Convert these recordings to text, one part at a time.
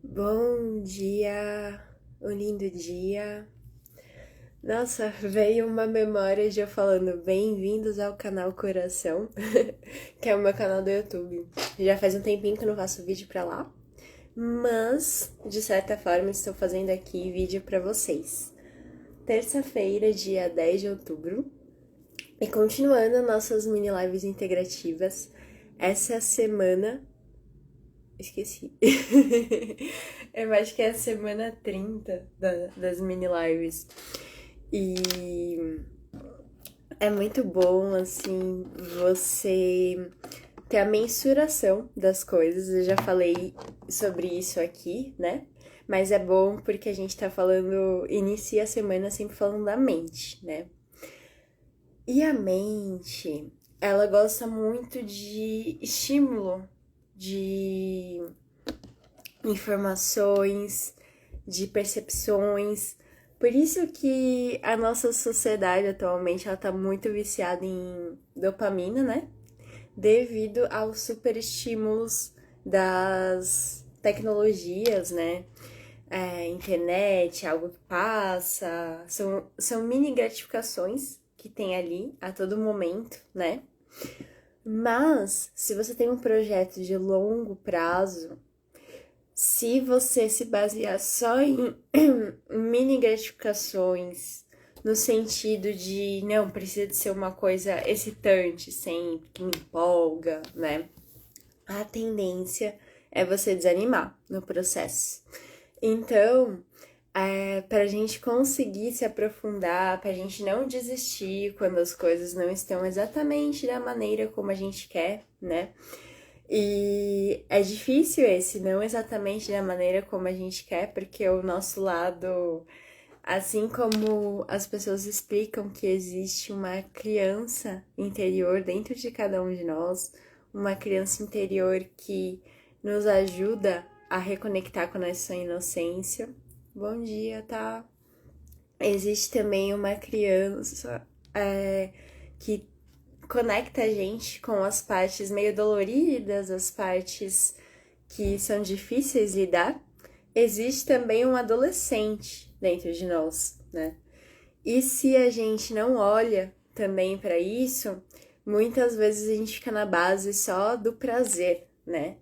Bom dia, um lindo dia. Nossa, veio uma memória de eu falando bem-vindos ao canal Coração, que é o meu canal do YouTube. Já faz um tempinho que eu não faço vídeo pra lá, mas de certa forma estou fazendo aqui vídeo pra vocês. Terça-feira, dia 10 de outubro, e continuando nossas mini lives integrativas, essa semana esqueci. Eu acho que é a semana 30 das mini lives. E é muito bom, assim, você ter a mensuração das coisas. Eu já falei sobre isso aqui, né? Mas é bom porque a gente tá falando, inicia a semana sempre falando da mente, né? E a mente, ela gosta muito de estímulo, de informações, de percepções. Por isso que a nossa sociedade atualmente ela tá muito viciada em dopamina, né? Devido aos superestímulos das tecnologias, né? Internet, algo que passa, são mini gratificações que tem ali a todo momento, né? Mas, se você tem um projeto de longo prazo, se você se basear só em mini gratificações, no sentido de não precisa de ser uma coisa excitante sempre, que me empolga, né? A tendência é você desanimar no processo. Então, para a gente conseguir se aprofundar, para a gente não desistir quando as coisas não estão exatamente da maneira como a gente quer, né? E é difícil esse, não exatamente da maneira como a gente quer, porque o nosso lado, assim como as pessoas explicam que existe uma criança interior dentro de cada um de nós, uma criança interior que nos ajuda a reconectar com a nossa inocência. Bom dia, tá? Existe também uma criança que conecta a gente com as partes meio doloridas, as partes que são difíceis de lidar. Existe também um adolescente dentro de nós, né? E se a gente não olha também para isso, muitas vezes a gente fica na base só do prazer, né?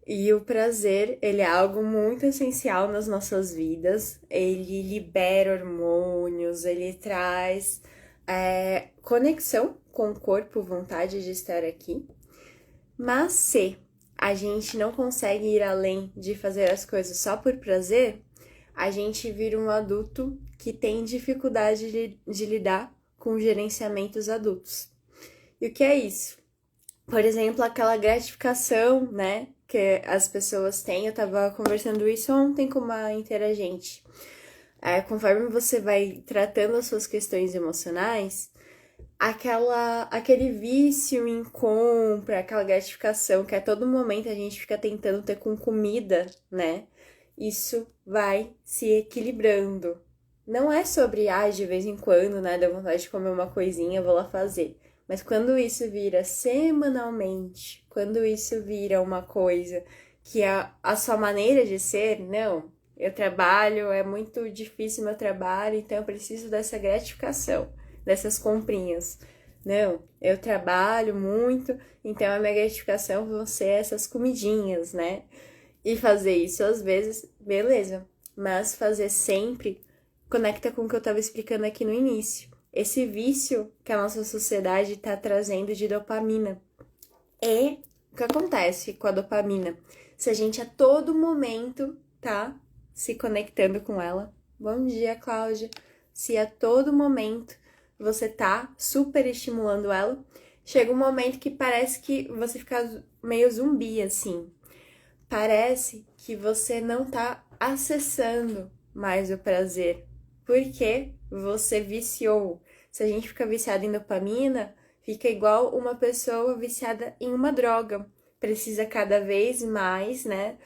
E o prazer, ele é algo muito essencial nas nossas vidas. Ele libera hormônios, ele traz conexão com o corpo, vontade de estar aqui. Mas se a gente não consegue ir além de fazer as coisas só por prazer, a gente vira um adulto que tem dificuldade de lidar com gerenciamentos adultos. E o que é isso? Por exemplo, aquela gratificação, né, que as pessoas têm. Eu tava conversando isso ontem com uma interagente. Conforme você vai tratando as suas questões emocionais, aquele vício em compra, aquela gratificação que a todo momento a gente fica tentando ter com comida, né? Isso vai se equilibrando. Não é sobre, de vez em quando, né, dá vontade de comer uma coisinha, vou lá fazer. Mas quando isso vira semanalmente, quando isso vira uma coisa que é a sua maneira de ser, não, eu trabalho, é muito difícil meu trabalho, então eu preciso dessa gratificação, dessas comprinhas. Não, eu trabalho muito, então a minha gratificação vão ser essas comidinhas, né? E fazer isso às vezes, beleza. Mas fazer sempre conecta com o que eu estava explicando aqui no início. Esse vício que a nossa sociedade está trazendo de dopamina. E o que acontece com a dopamina? Se a gente a todo momento tá se conectando com ela. Bom dia, Cláudia. Se a todo momento você tá super estimulando ela, chega um momento que parece que você fica meio zumbi, assim. Parece que você não tá acessando mais o prazer, porque você viciou. Se a gente fica viciado em dopamina, fica igual uma pessoa viciada em uma droga. Precisa cada vez mais, né?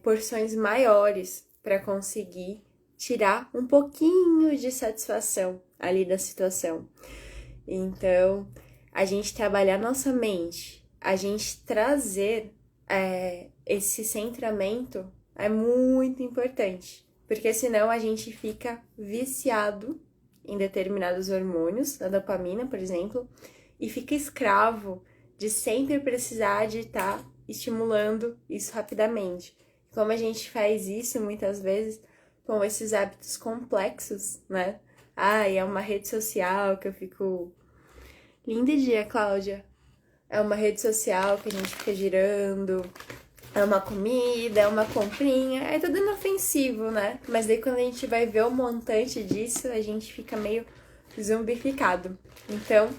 Porções maiores para conseguir tirar um pouquinho de satisfação ali da situação. Então, a gente trabalhar nossa mente, a gente trazer esse centramento É muito importante, porque senão a gente fica viciado em determinados hormônios, a dopamina, por exemplo, e fica escravo de sempre precisar de estar estimulando isso rapidamente. Como a gente faz isso muitas vezes com esses hábitos complexos, né? Ah, é uma rede social que eu fico. Lindo dia, Cláudia. É uma rede social que a gente fica girando, é uma comida, é uma comprinha, é tudo inofensivo, né? Mas daí quando a gente vai ver o montante disso, a gente fica meio zumbificado. Então,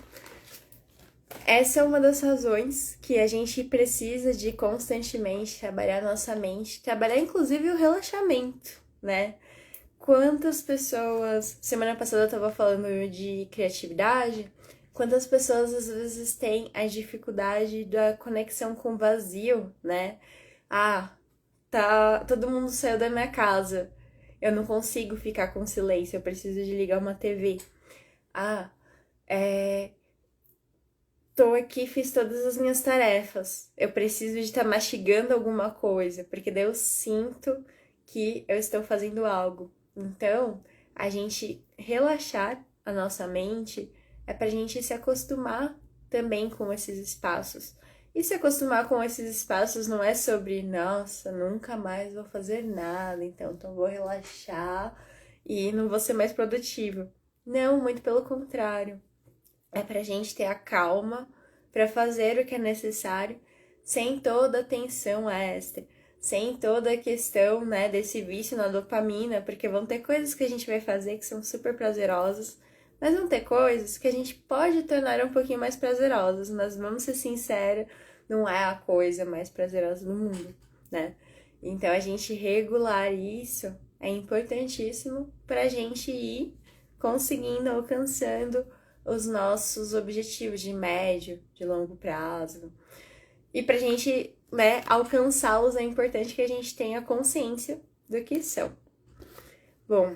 essa é uma das razões que a gente precisa de constantemente trabalhar nossa mente, trabalhar inclusive o relaxamento, né? Quantas pessoas, semana passada eu tava falando de criatividade, quantas pessoas às vezes têm a dificuldade da conexão com o vazio, né? Ah, tá, todo mundo saiu da minha casa. Eu não consigo ficar com silêncio, eu preciso de ligar uma TV. Ah, tô aqui, fiz todas as minhas tarefas. Eu preciso de estar mastigando alguma coisa, porque daí eu sinto que eu estou fazendo algo. Então, a gente relaxar a nossa mente é pra gente se acostumar também com esses espaços. E se acostumar com esses espaços não é sobre, nossa, nunca mais vou fazer nada, então vou relaxar e não vou ser mais produtivo. Não, muito pelo contrário. É pra gente ter a calma para fazer o que é necessário, sem toda a tensão extra, sem toda a questão, né, desse vício na dopamina, porque vão ter coisas que a gente vai fazer que são super prazerosas, mas vão ter coisas que a gente pode tornar um pouquinho mais prazerosas, mas vamos ser sinceros, não é a coisa mais prazerosa do mundo, né? Então a gente regular isso é importantíssimo para a gente ir conseguindo, alcançando os nossos objetivos de médio, de longo prazo. E pra gente, né, alcançá-los é importante que a gente tenha consciência do que são. Bom,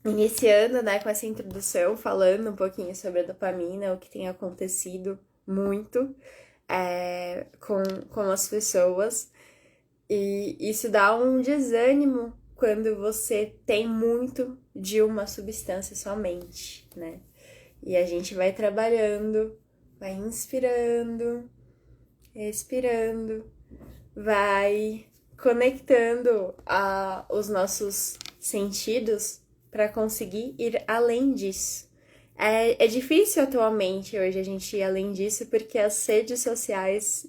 iniciando, né, com essa introdução, falando um pouquinho sobre a dopamina, o que tem acontecido muito com as pessoas. E isso dá um desânimo quando você tem muito de uma substância somente, né? E a gente vai trabalhando, vai inspirando, expirando, vai conectando os nossos sentidos para conseguir ir além disso. É difícil atualmente hoje a gente ir além disso porque as redes sociais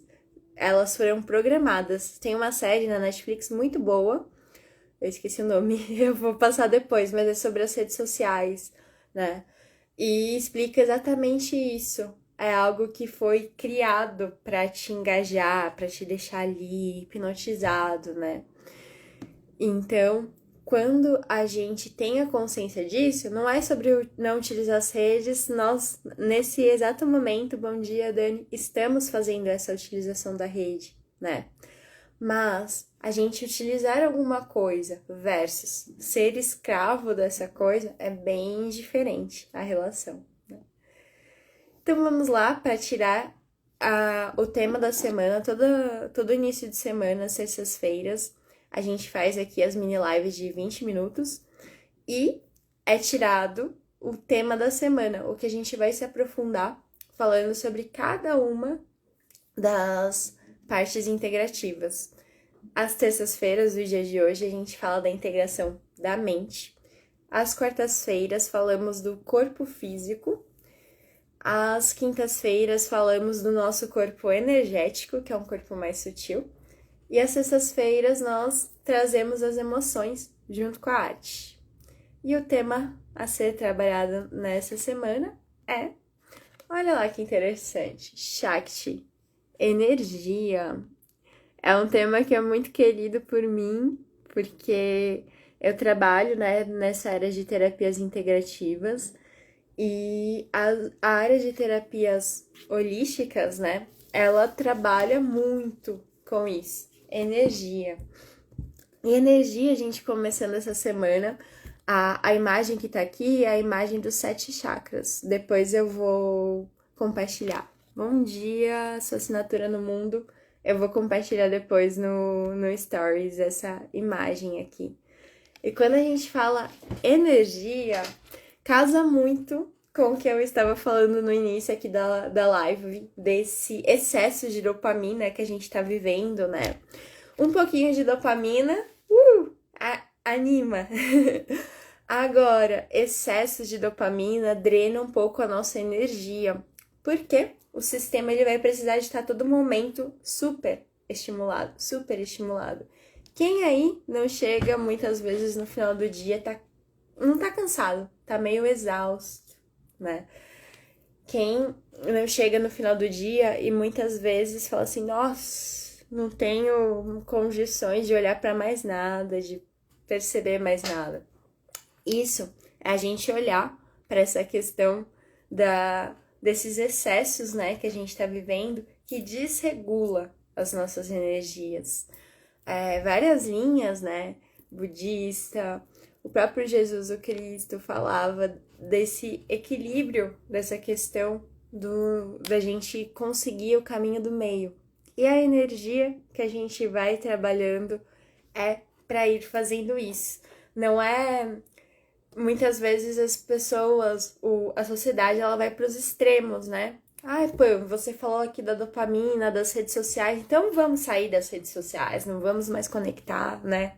elas foram programadas. Tem uma série na Netflix muito boa, eu esqueci o nome, eu vou passar depois, mas é sobre as redes sociais, né? E explica exatamente isso. É algo que foi criado para te engajar, para te deixar ali hipnotizado, né? Então, quando a gente tem a consciência disso, não é sobre não utilizar as redes, nós, nesse exato momento, bom dia, Dani, estamos fazendo essa utilização da rede, né? Mas a gente utilizar alguma coisa versus ser escravo dessa coisa é bem diferente a relação, né? Então vamos lá para tirar o tema da semana, todo início de semana, sextas-feiras, a gente faz aqui as mini lives de 20 minutos e é tirado o tema da semana, o que a gente vai se aprofundar falando sobre cada uma das partes integrativas. Às terças-feiras do dia de hoje, a gente fala da integração da mente. Às quartas-feiras, falamos do corpo físico. Às quintas-feiras, falamos do nosso corpo energético, que é um corpo mais sutil. E às sextas-feiras, nós trazemos as emoções junto com a arte. E o tema a ser trabalhado nessa semana é, olha lá que interessante, Shakti, energia. É um tema que é muito querido por mim, porque eu trabalho, né, nessa área de terapias integrativas e a área de terapias holísticas, né, ela trabalha muito com isso, energia. E energia, a gente começando essa semana, a imagem que tá aqui é a imagem dos 7 chakras. Depois eu vou compartilhar. Bom dia, sua assinatura no mundo Eu vou compartilhar depois no Stories essa imagem aqui. E quando a gente fala energia, casa muito com o que eu estava falando no início aqui da live, desse excesso de dopamina que a gente tá vivendo, né? Um pouquinho de dopamina, anima. Agora, excesso de dopamina drena um pouco a nossa energia. Por quê? O sistema ele vai precisar de estar a todo momento super estimulado, super estimulado. Quem aí não chega muitas vezes no final do dia, não tá cansado, tá meio exausto, né? Quem não chega no final do dia e muitas vezes fala assim, nossa, não tenho condições de olhar para mais nada, de perceber mais nada. Isso é a gente olhar para essa questão desses excessos, né, que a gente está vivendo, que desregula as nossas energias. Várias linhas, né, budista, o próprio Jesus, o Cristo, falava desse equilíbrio, dessa questão da gente conseguir o caminho do meio. E a energia que a gente vai trabalhando é para ir fazendo isso. Não é... Muitas vezes as pessoas, a sociedade, ela vai para os extremos, né? Ai, pô, você falou aqui da dopamina, das redes sociais, então vamos sair das redes sociais, não vamos mais conectar, né?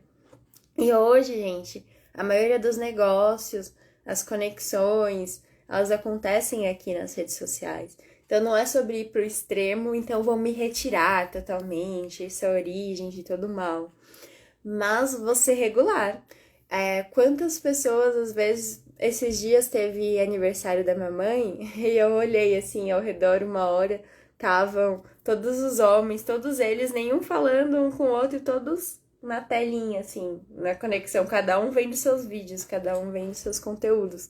E hoje, gente, a maioria dos negócios, as conexões, elas acontecem aqui nas redes sociais. Então não é sobre ir pro extremo, então vou me retirar totalmente, isso é a origem de todo mal. Mas você regular. Quantas pessoas, às vezes, esses dias teve aniversário da minha mãe e eu olhei assim ao redor uma hora, estavam todos os homens, todos eles, nenhum falando um com o outro, todos na telinha, assim, na conexão, cada um vendo seus vídeos, cada um vendo seus conteúdos.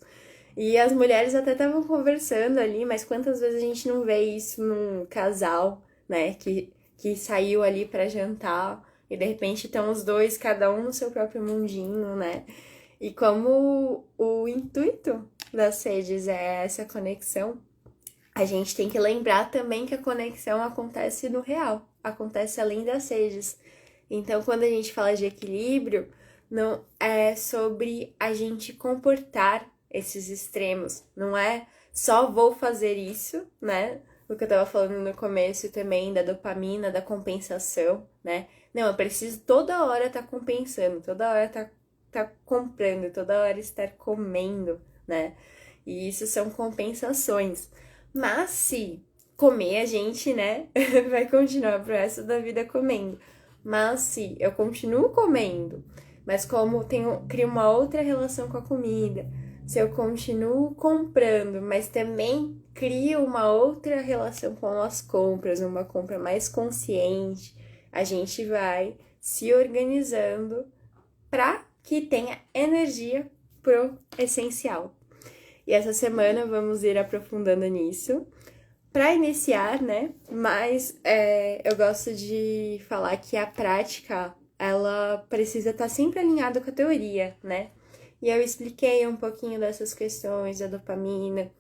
E as mulheres até estavam conversando ali, mas quantas vezes a gente não vê isso num casal, né, que saiu ali para jantar e de repente estão os dois, cada um no seu próprio mundinho, né? E como o intuito das redes é essa conexão, a gente tem que lembrar também que a conexão acontece no real, acontece além das redes. Então, quando a gente fala de equilíbrio, não é sobre a gente comportar esses extremos, não é só vou fazer isso, né? O que eu tava falando no começo também da dopamina, da compensação, né? Não, eu preciso toda hora estar compensando, toda hora tá comprando, toda hora estar comendo, né? E isso são compensações. Mas se comer a gente, né, vai continuar pro resto da vida comendo. Mas se eu continuo comendo, mas como crio uma outra relação com a comida, se eu continuo comprando, mas também crio uma outra relação com as compras, uma compra mais consciente, a gente vai se organizando para que tenha energia pro essencial. E essa semana vamos ir aprofundando nisso. Para iniciar, né? Mas eu gosto de falar que a prática ela precisa estar sempre alinhada com a teoria, né? E eu expliquei um pouquinho dessas questões da dopamina,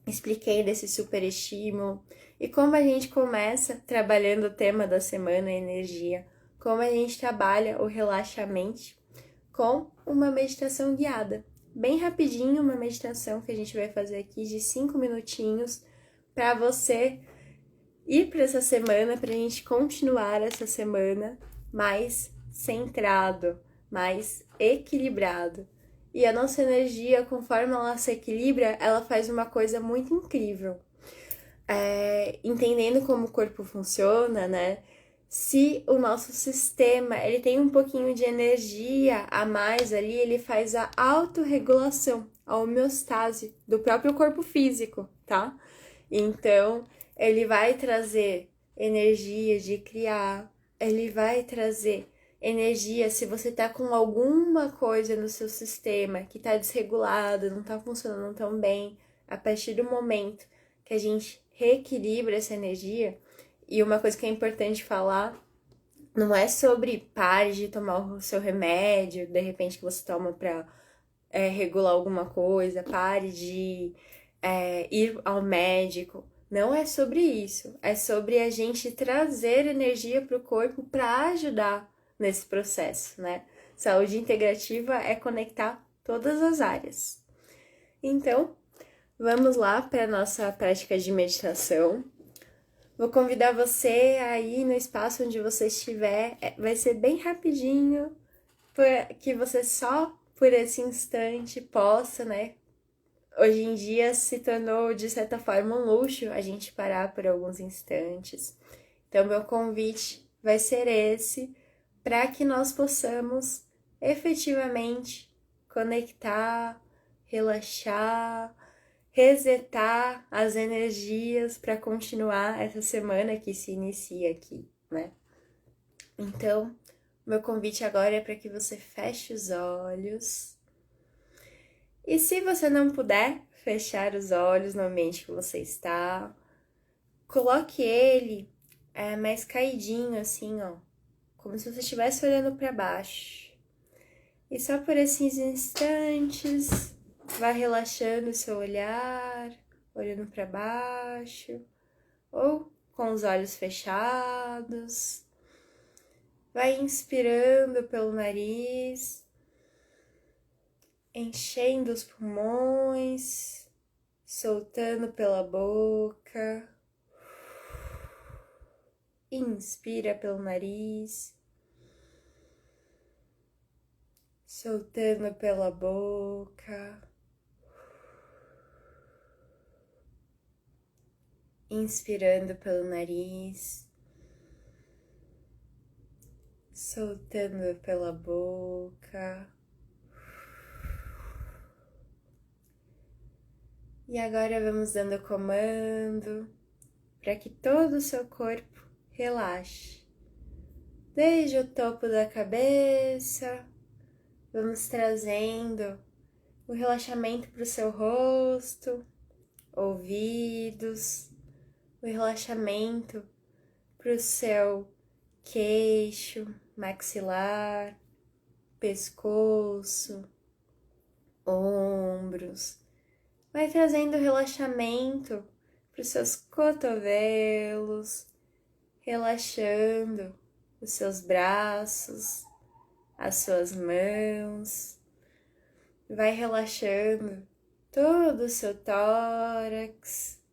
expliquei desse superestímulo e como a gente começa trabalhando o tema da semana, a energia, como a gente trabalha o relaxamento com uma meditação guiada. Bem rapidinho, uma meditação que a gente vai fazer aqui de 5 minutinhos para você ir para essa semana, para a gente continuar essa semana mais centrado, mais equilibrado. E a nossa energia, conforme ela se equilibra, ela faz uma coisa muito incrível. Entendendo como o corpo funciona, né? Se o nosso sistema ele tem um pouquinho de energia a mais ali, ele faz a autorregulação, a homeostase do próprio corpo físico, tá? Então, ele vai trazer energia de criar, ele vai trazer energia se você tá com alguma coisa no seu sistema que tá desregulado, não tá funcionando tão bem, a partir do momento que a gente reequilibra essa energia. E uma coisa que é importante falar, não é sobre pare de tomar o seu remédio, de repente que você toma pra regular alguma coisa, pare de ir ao médico. Não é sobre isso, é sobre a gente trazer energia para o corpo para ajudar nesse processo, né? Saúde integrativa é conectar todas as áreas. Então, vamos lá para a nossa prática de meditação. Vou convidar você aí no espaço onde você estiver, vai ser bem rapidinho, para que você só por esse instante possa, né? Hoje em dia se tornou de certa forma um luxo a gente parar por alguns instantes. Então, meu convite vai ser esse, para que nós possamos efetivamente conectar, relaxar, resetar as energias para continuar essa semana que se inicia aqui, né? Então, meu convite agora é para que você feche os olhos. E se você não puder fechar os olhos no ambiente que você está, coloque ele mais caidinho, assim, ó, como se você estivesse olhando para baixo. E só por esses instantes, vá relaxando o seu olhar, olhando para baixo, ou com os olhos fechados. Vai inspirando pelo nariz, enchendo os pulmões, soltando pela boca. Inspira pelo nariz, soltando pela boca. Inspirando pelo nariz, soltando pela boca. E agora vamos dando comando para que todo o seu corpo relaxe. Desde o topo da cabeça, vamos trazendo o relaxamento para o seu rosto, ouvidos, o relaxamento para o seu queixo, maxilar, pescoço, ombros. Vai trazendo relaxamento para os seus cotovelos, relaxando os seus braços, as suas mãos. Vai relaxando todo o seu tórax,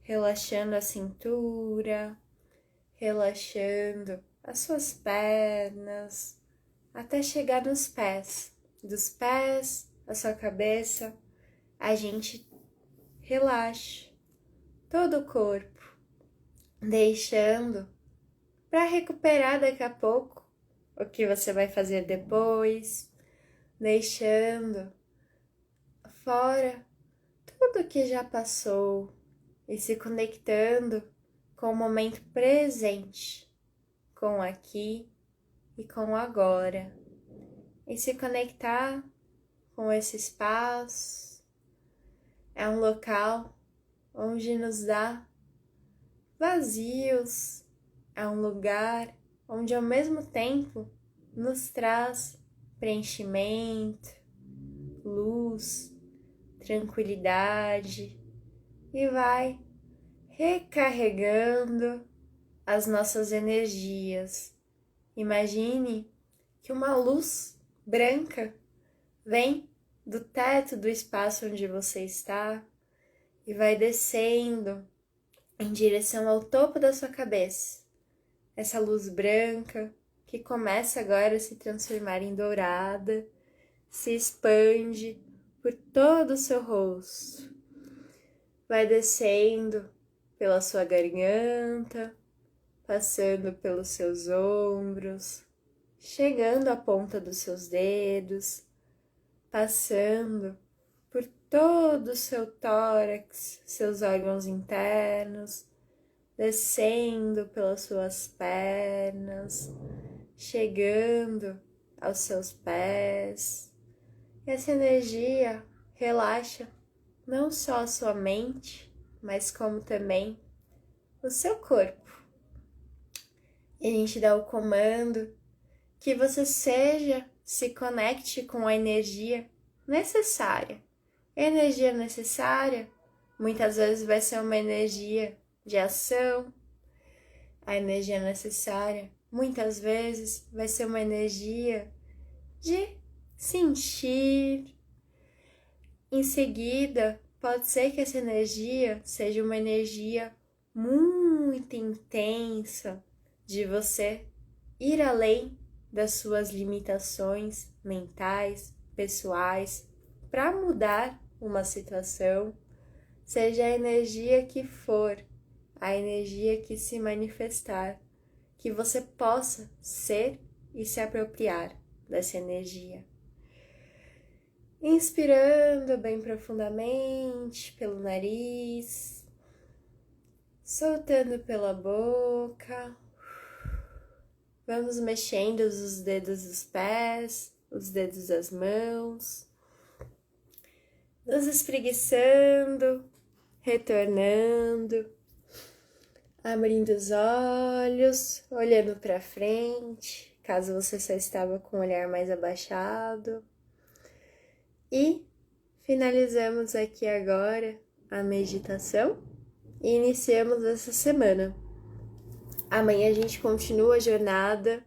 relaxando a cintura, relaxando as suas pernas, até chegar nos pés. Dos pés, a sua cabeça, a gente relaxa todo o corpo, deixando para recuperar daqui a pouco o que você vai fazer depois, deixando fora tudo que já passou e se conectando com o momento presente, com o aqui e com o agora, e se conectar com esse espaço. É um local onde nos dá vazios, é um lugar onde ao mesmo tempo nos traz preenchimento, luz, tranquilidade e vai recarregando as nossas energias. Imagine que uma luz branca vem do teto do espaço onde você está e vai descendo em direção ao topo da sua cabeça. Essa luz branca que começa agora a se transformar em dourada, se expande por todo o seu rosto. Vai descendo pela sua garganta, passando pelos seus ombros, chegando à ponta dos seus dedos, passando por todo o seu tórax, seus órgãos internos, descendo pelas suas pernas, chegando aos seus pés. Essa energia relaxa não só a sua mente, mas como também o seu corpo. E a gente dá o comando que você se conecte com a energia necessária. Energia necessária, Muitas vezes vai ser uma energia de ação, a energia necessária. Muitas vezes vai ser uma energia de sentir. Em seguida, pode ser que essa energia seja uma energia muito intensa de você ir além das suas limitações mentais, pessoais, para mudar uma situação, seja a energia que for, a energia que se manifestar, que você possa ser e se apropriar dessa energia. Inspirando bem profundamente pelo nariz, soltando pela boca. Vamos mexendo os dedos dos pés, os dedos das mãos, nos espreguiçando, retornando, abrindo os olhos, olhando para frente, caso você só estava com o olhar mais abaixado. E finalizamos aqui agora a meditação e iniciamos essa semana. Amanhã a gente continua a jornada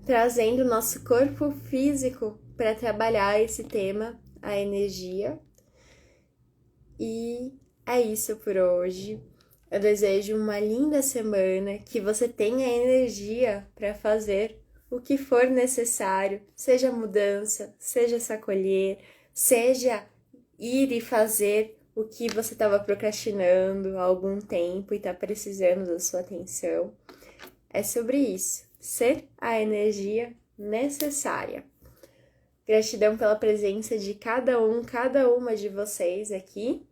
trazendo o nosso corpo físico para trabalhar esse tema, a energia. E é isso por hoje. Eu desejo uma linda semana, que você tenha energia para fazer o que for necessário, seja mudança, seja se acolher, seja ir e fazer o que você estava procrastinando há algum tempo e está precisando da sua atenção. É sobre isso, ser a energia necessária. Gratidão pela presença de cada uma de vocês aqui.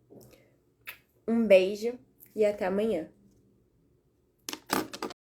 Um beijo e até amanhã.